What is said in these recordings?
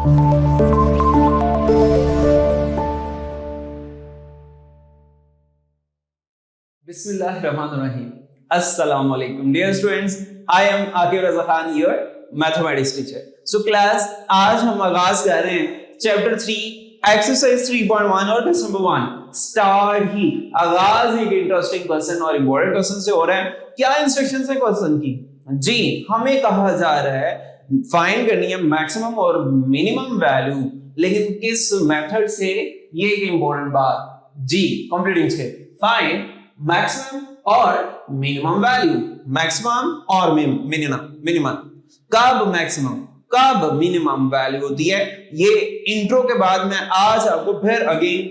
Bismillahirrahmanirrahim. Assalamualaikum. Dear students, I am Akib Raza Khan, your mathematics teacher. So class, आज हम आगाज कर रहे हैं चैप्टर 3 एक्सरसाइज 3.1 और क्वेश्चन नंबर 1 स्टार्ट ही। आगाज एक इंटरेस्टिंग क्वेश्चन और इंपॉर्टेंट क्वेश्चन से हो रहा है। क्या इंस्ट्रक्शंस है क्वेश्चन की? जी, हमें कहा जा रहा है फाइंड करनी है मैक्सिमम और मिनिमम वैल्यू, लेकिन किस मेथड से? ये एक इंपॉर्टेंट बात जी, कंप्लीटिंग स्केल फाइंड मैक्सिमम और मिनिमम वैल्यू, मैक्सिमम और मिनिमम, कब मैक्सिमम कब मिनिमम वैल्यू होती है, ये इंट्रो के बाद मैं आज आपको फिर अगेन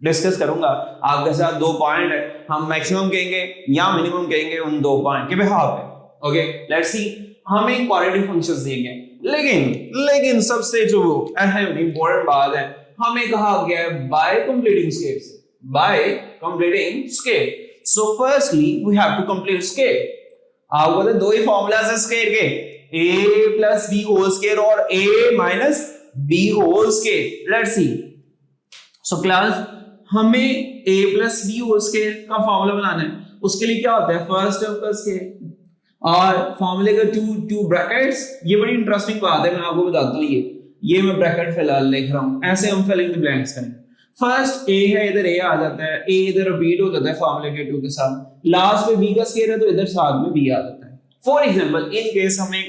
डिस्कस करूंगा आपके साथ। 2 पॉइंट है, हम मैक्सिमम कहेंगे या मिनिमम कहेंगे उन 2 पॉइंट के बिहाफ पे। Okay, let's see. हमें क्वाड्रेटिक फंक्शंस दिए गए, लेकिन सबसे जो अहम इंपॉर्टेंट बात है, हमें कहा गया है बाय कंप्लीटिंग स्केल से, by completing scale. So firstly we have to complete scale. आपको तो दो ही फॉर्मूलाज है स्केल के, a plus b whole square और a minus b whole square. Let's see. So class, हमें a plus b whole square का formula बनाना है। उसके लिए क्या होता है? फर्स्ट टर्म का स्केल और फॉर्मूले का टू ब्रैकेट्स। ये बड़ी इंटरेस्टिंग बात है, मैं आपको बताता हूँ। ये मैं ब्रैकेट फिलहाल लिख रहा हूँ, ऐसे हम फिलिंग द ब्लैंक्स करेंगे। फर्स्ट a है, इधर a आ जाता है, a इधर रिपीट हो जाता है फॉर्मूले के 2 के साथ। लास्ट में b का स्केयर है तो इधर साथ में b आ जाता है। फॉर एग्जांपल, इन केस हमें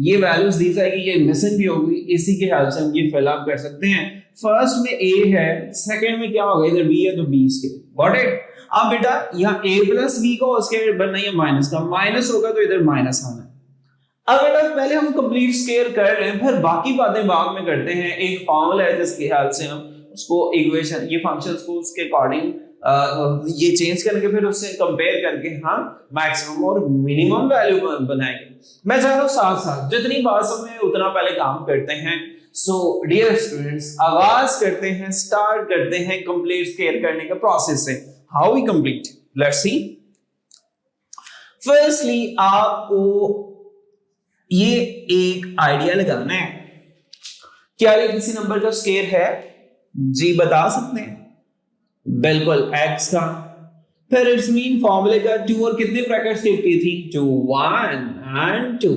ये वैल्यूज दी जाएगी, ये मिसिंग भी होगी, इसी के हेल्प से हम ये फिल अप कर सकते हैं। फर्स्ट में a है, सेकंड में क्या होगा? इधर b है तो b स्केयर। Got it? अब बेटा यहाँ a प्लस b का स्केयर बनना है माइनस का, माइनस होगा तो इधर माइनस आना है। अब बेटा पहले हम कंप्लीट स्केयर कर रहे हैं, फिर बाकी बातें बाद में करते हैं। एक फॉर्मूला है जिसके हेल्प से हम उसको इक्वेशन, ये फंक्शंस को उसके अकॉर्डिंग ये चेंज करके फिर उससे कंपेयर करके हम मैक्सिमम और मिनिमम वैल्यू बनाएंगे। मैं चाह रहा हूं साथ साथ जितनी बात समझे उतना पहले काम करते हैं। सो डियर स्टूडेंट्स, आगाज करते हैं, स्टार्ट करते हैं कंप्लीट स्केयर करने के प्रोसेस से। How we complete, let's see. Firstly आपको ये एक आइडिया लगाना है, क्या ये किसी नंबर का स्केयर है? जी बता सकते हैं, बिल्कुल x का। फिर इट्स मीन फॉर्मूले का 2 और कितने ब्रैकेट्स की थी? 2, 1 and 2।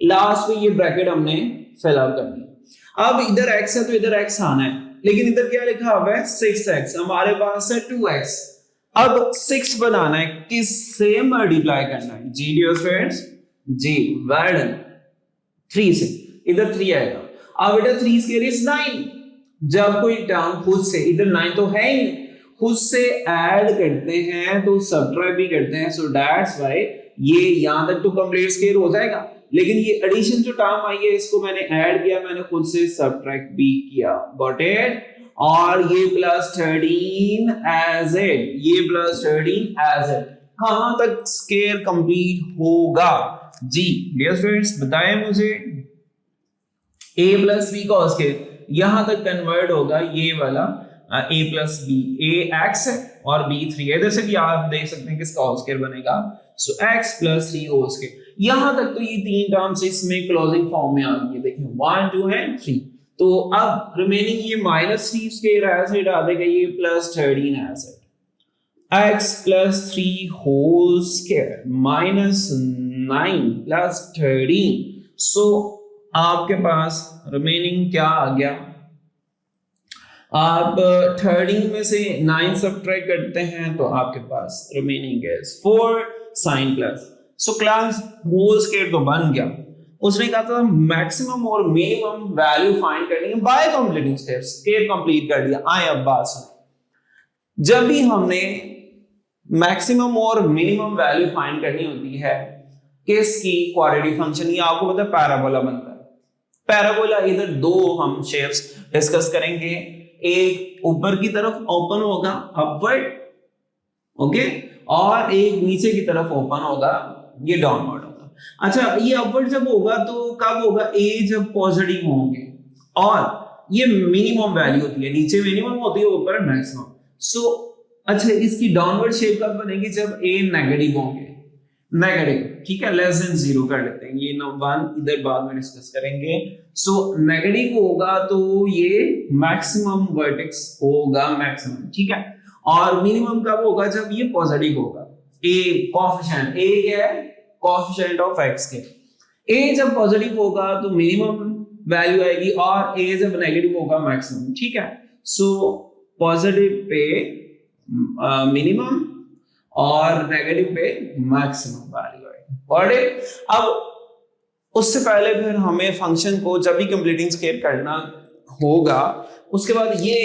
लास्ट में ये ब्रैकेट हमने फिल अप कर दिया। अब इधर x है तो इधर x आना है, लेकिन इधर क्या लिखा हुआ है? 6x। हमारे पास है 2x। अब 6 बनाना है, किससे मल्टीप्लाई करना है? जी डियर फ्रेंड्स, जी वेल डन। 3 से, इधर 3 आएगा। अब इधर 3 स्क्वायर इज 9। जब कोई टर्म खुद से, इधर 9 तो है ही, खुद से ऐड करते हैं तो सब्ट्रैक्ट भी करते हैं। सो दैट्स व्हाई ये यहां तक तो कंप्लीट स्केयर हो जाएगा, लेकिन ये एडिशन जो टर्म आई है इसको मैंने ऐड किया, मैंने खुद से सब्ट्रैक्ट भी किया। Got it? और ये प्लस 13 एज इट, ये प्लस 13 एज इट, कहां तक स्केयर कंप्लीट होगा? जी डियर स्टूडेंट्स बताएं मुझे। a प्लस b का स्केयर यहां तक कन्वर्ट होगा, ये वाला a plus b, a x है और b 3 है। इधर से भी आप देख सकते हैं किसका होल स्क्वायर बनेगा। सो x प्लस 3 होल स्क्वायर। यहां तक तो ये 3 टर्म्स इसमें क्लोजिंग फॉर्म में आ गई है। देखिए 1, 2 है 3। तो अब रिमेनिंग ये माइनस 3 स्क्वायर एज इट आ जाएगा, ये plus 13 as it. x plus 3 whole square minus 9 plus 13। So आपके पास रिमेनिंग क्या आ गया? आप 13 में से 9 सब्ट्रैक्ट करते हैं तो आपके पास remaining is 4 sin plus. So class whole square तो बन गया। उसने कहा था मैक्सिमम और मिनिमम वैल्यू फाइंड करनी है bye completing square. Square complete कर दिया। आए अब बात सुनो, जब भी हमने मैक्सिमम और मिनिमम वैल्यू फाइंड करनी होती है किसकी? Quadratic function. ये आपको पता है पैराबोला बनता है। पैराबोला इधर 2 हम शेप्स डिस्कस करेंगे। एक ऊपर की तरफ ओपन होगा अपवर्ड, ओके, और एक नीचे की तरफ ओपन होगा, ये डाउनवर्ड होगा। अच्छा, ये अपवर्ड जब होगा तो कब होगा? a जब पॉजिटिव होंगे, और ये मिनिमम वैल्यू होती है, नीचे मिनिमम होती है, ऊपर मैक्सिमम। सो अच्छा, इसकी डाउनवर्ड शेप कब बनेगी? जब a नेगेटिव होंगे। नेगेटिव, ठीक है, लेस देन जीरो कर लेते हैं, ये वन इधर बाद में डिस्कस करेंगे। सो नेगेटिव होगा तो ये मैक्सिमम वर्टेक्स होगा, मैक्सिमम, ठीक है। और मिनिमम कब होगा? जब ये पॉजिटिव होगा। ए कोएफिशिएंट, ए क्या है? कोएफिशिएंट ऑफ एक्स के। ए जब पॉजिटिव होगा तो मिनिमम वैल्यू आएगी, और ए जब नेगेटिव होगा मैक्सिमम, ठीक है। सो पॉजिटिव पे मिनिमम और नेगेटिव पे मैक्सिमम वैल्यू आएगी। और अब उससे पहले फिर हमें फंक्शन को जब भी कंप्लीटिंग स्केयर करना होगा उसके बाद ये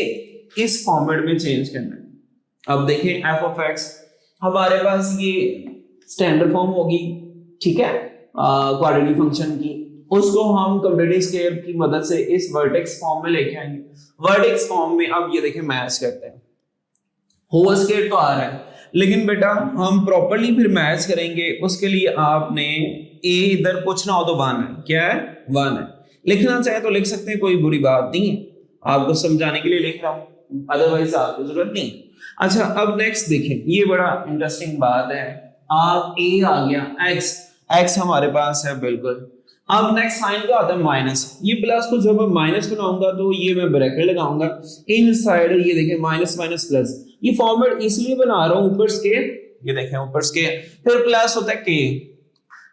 इस फॉर्मेट में चेंज करना है। अब देखें एफ ऑफ एक्स हमारे पास ये स्टैंडर्ड फॉर्म होगी, ठीक है, क्वाड्रेटिक फंक्शन की। उसको हम कंप्लीटिंग स्केयर की मदद से इस वर्टेक्स फॉर्म में लेके आएंगे। वर्टेक्स फॉर्म में अब ये देखें मैच करते हैं, होल स्केयर तो आ रहा है, लेकिन बेटा हम प्रॉपर्ली फिर मैच करेंगे उसके लिए आपने ए इधर कुछ ना हो तो वन है, क्या है? वन है। लिखना चाहे तो लिख सकते हैं, कोई बुरी बात नहीं है, आपको समझाने के लिए लिख रहा हूं, अदरवाइज आपको जरूरत नहीं। अच्छा, अब नेक्स्ट देखें, ये बड़ा इंटरेस्टिंग बात है। आप ए आ गया, एक्स, एक्स हमारे पास है बिल्कुल। अब नेक्स्ट साइन क्या आता है? माइनस। ये प्लस को जब मैं माइनस बनाऊंगा तो ये मैं ब्रैकेट लगाऊंगा, इनसाइड ये देखें माइनस माइनस प्लस। ये फॉर्मेट इसलिए बना रहा हूं, ऊपर स्केयर, ये देखें ऊपर स्केयर, फिर प्लस होता है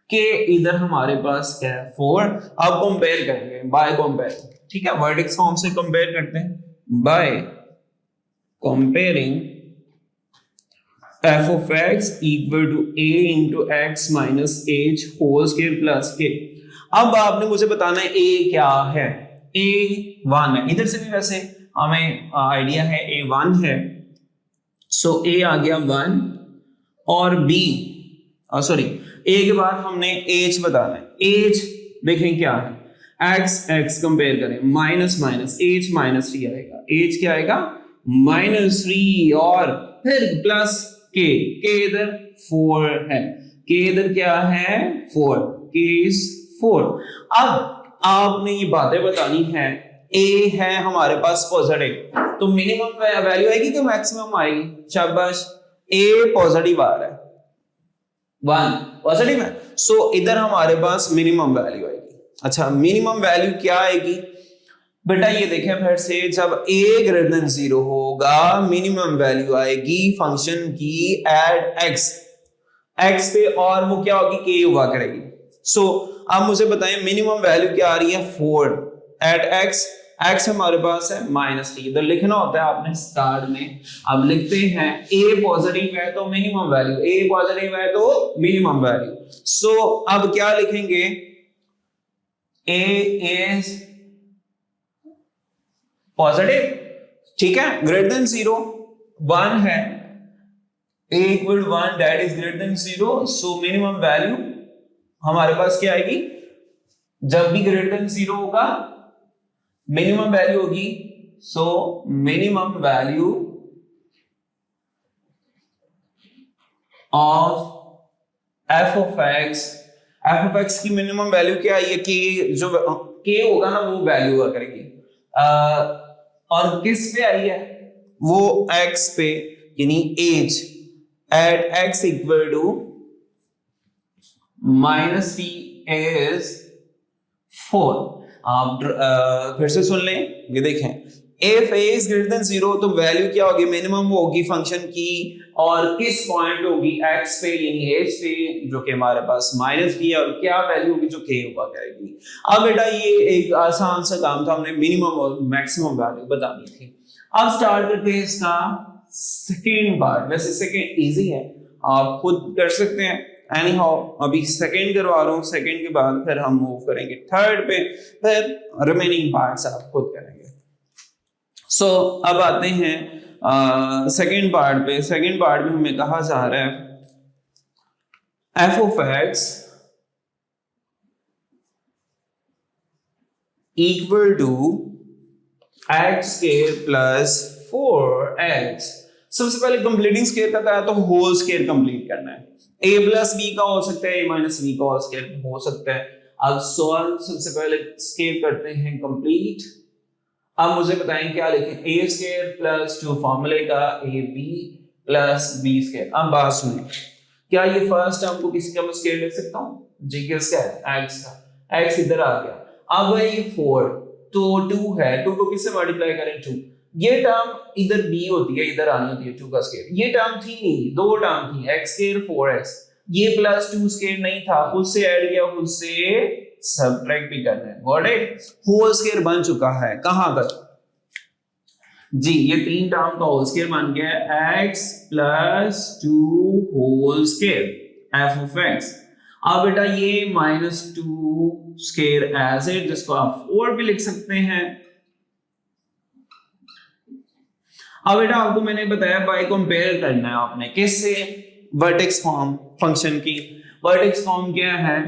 के इधर हमारे पास क्या है? 4। अब कंपेयर करेंगे बाय कंपेयर, ठीक है, वर्टेक्स फॉर्म से कंपेयर करते हैं by comparing f of x equal to a into x minus h whole square plus k। अब आपने मुझे बताना है a क्या है? a 1 है, इधर से भी वैसे हमें आइडिया है a 1 है। सो a आ गया 1 और b सॉरी a के बाद हमने h बताना है। h देखें क्या है? x x कंपेयर करें, माइनस माइनस h माइनस 3 आएगा, h क्या आएगा? माइनस 3 और फिर प्लस k, k इधर 4 है, k इधर क्या है? 4, k is 4। अब आपने ये बातें बतानी है, a है हमारे पास पॉजिटिव तो मिनिमम वैल्यू आएगी कि मैक्सिमम आएगी? शाबाश, a पॉजिटिव आ रहा है, 1 पॉजिटिव है, सो इधर हमारे पास मिनिमम वैल्यू आएगी। अच्छा, मिनिमम वैल्यू क्या आएगी बेटा? ये देखें फिर से, जब a ग्रेटर देन 0 होगा मिनिमम वैल्यू आएगी फंक्शन की एट x, x पे, और वो क्या होगी? k हुआ करेगी। सो अब मुझे बताएं मिनिमम वैल्यू क्या आ रही है? 4 एट x, x हमारे पास है -3, इधर लिखना होता है आपने स्टार्ट में। अब लिखते हैं a पॉजिटिव है तो मिनिमम वैल्यू, a पॉजिटिव है तो मिनिमम वैल्यू। सो अब क्या लिखेंगे? a is पॉजिटिव, ठीक है, ग्रेटर देन 0, 1 है, a equal 1 that is greater than 0। So minimum value हमारे पास क्या आएगी? जब भी ग्रेटर देन 0 होगा मिनिमम वैल्यू होगी। So minimum value of f of x की मिनिमम वैल्यू क्या है? कि जो k होगा ना वो वैल्यू हुआ करेगी, और किस पे आई है? वो x पे, यानी as at x equal to -3 is 4। आप फिर से सुन लें, ये देखें, if a is greater than 0 तो वैल्यू क्या होगी? मिनिमम होगी फंक्शन की, और किस पॉइंट होगी? x पे, यानी h पे, जो कि हमारे पास -3 है, और क्या वैल्यू होगी? जो k होगा करेगी। अब बेटा ये एक आसान सा काम था, हमने मिनिमम और मैक्सिमम वैल्यू बतानी थी। अब स्टार्ट करते हैं इसका सेकेंड पार्ट। वैसे सेकेंड इजी है, आप खुद कर सकते हैं, एनी हाउ अभी सेकेंड करवा रहा हूँ, सेकेंड के बाद फिर हम मूव करेंगे थर्ड पे, फिर रिमेनिंग पार्ट्स आप खुद करेंगे। सो अब आते हैं सेकेंड पार्ट पे। सेकेंड पार्ट में हमें कहा जा रहा है f of x equal to x square plus 4x। सबसे पहले कंप्लीटिंग स्क्वायर का था तो होल स्क्वायर कंप्लीट करना है। a प्लस b का हो सकता है, a माइनस b का होल स्क्वायर हो सकता है। अब सॉल्व सबसे पहले स्क्वायर करते हैं कंप्लीट। अब मुझे बताएं क्या लिखें? a स्क्वायर प्लस 2 फॉर्मूले का ab प्लस b स्क्वायर। अब बात सुनिए, क्या ये फर्स्ट टर्म को किसी का मैं स्केयर लिख सकता हूँ? जी किसका है? x का। x इधर आ गया। अब है ये 4 तो 2 है, 2 को किससे मल्टीप्लाई करें? 2। ये टर्म इधर b होती है, इधर आनी होती है 2 का स्केयर। ये टर्म थी नहीं, दो टर्म थी, x स्केयर 4x। ये प्लस 2 स्केयर नहीं था, खुद से ऐड किया, खुद से सब्ट्रैक्ट भी करना है। Got it? होल स्केयर बन चुका है। कहां तक जी? ये तीन टर्म का होल स्केयर बन गया है x plus 2 whole square f of x। अब बेटा ये -2 स्केयर एज इट, जिसको आप 4 भी लिख सकते हैं। अब बेटा आपको मैंने बताया बाय कंपेयर करना है आपने, किससे? वर्टेक्स फॉर्म फंक्शन की। वर्टेक्स फॉर्म क्या है?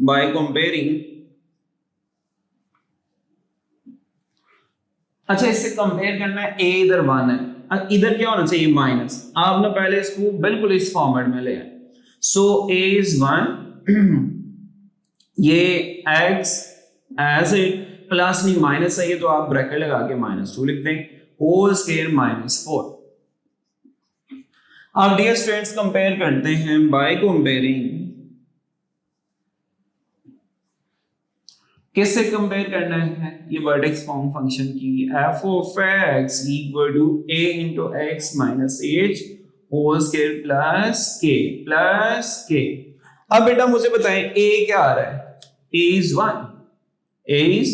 By comparing. अच्छा, इससे कंपेयर करना है, a इधर 1 है, इधर क्या होना चाहिए? माइनस। आप ना पहले इसको बिल्कुल इस फॉर्मेट में ले आए। सो a इज 1, ये x एज इट, प्लस नहीं माइनस है, तो आप ब्रैकेट लगा के -2 लिख दें, होल स्केयर -4। अब डियर स्टूडेंट्स कंपेयर करते हैं बाय कंपेयरिंग। किससे कंपेयर करना है? ये वर्टेक्स फॉर्म फंक्शन की। f of x equal to a into x minus h whole square plus k। अब बेटा मुझे बताएं a क्या आ रहा है? a is 1, a is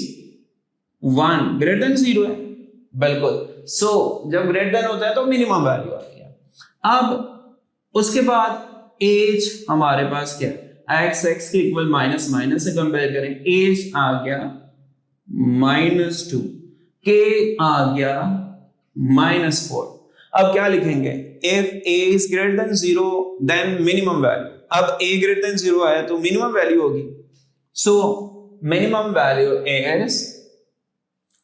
1 greater than 0 है, बिल्कुल। सो जब ग्रेटर देन होता है तो मिनिमम वैल्यू आती है। अब उसके बाद एज हमारे पास क्या है? x के इक्वल माइनस माइनस से कंपेयर करें, एज आ गया -2, k आ गया -4। अब क्या लिखेंगे? If a is greater than 0 then minimum value। अब a greater than 0 आया तो मिनिमम वैल्यू होगी। So minimum value is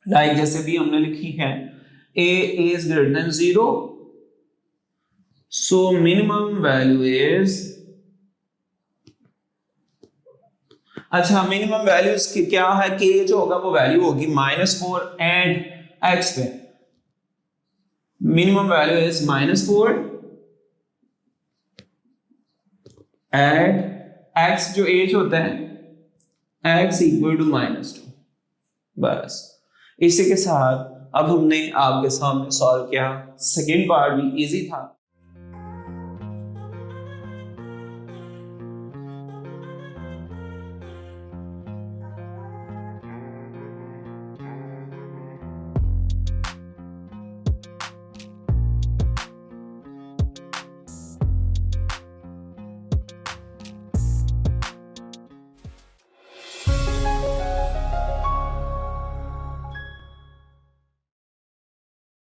like जैसे भी हमने लिखी है, a is greater than 0, so minimum value is, अच्छा मिनिमम वैल्यूज क्या है? k जो होगा वो वैल्यू होगी -4 एंड x पे। Minimum value is -4 and x जो एज होता है x इक्वल टू -2। बस इसी के साथ अब हमने आपके सामने सॉल्व किया। सेकेंड पार्ट भी इजी था।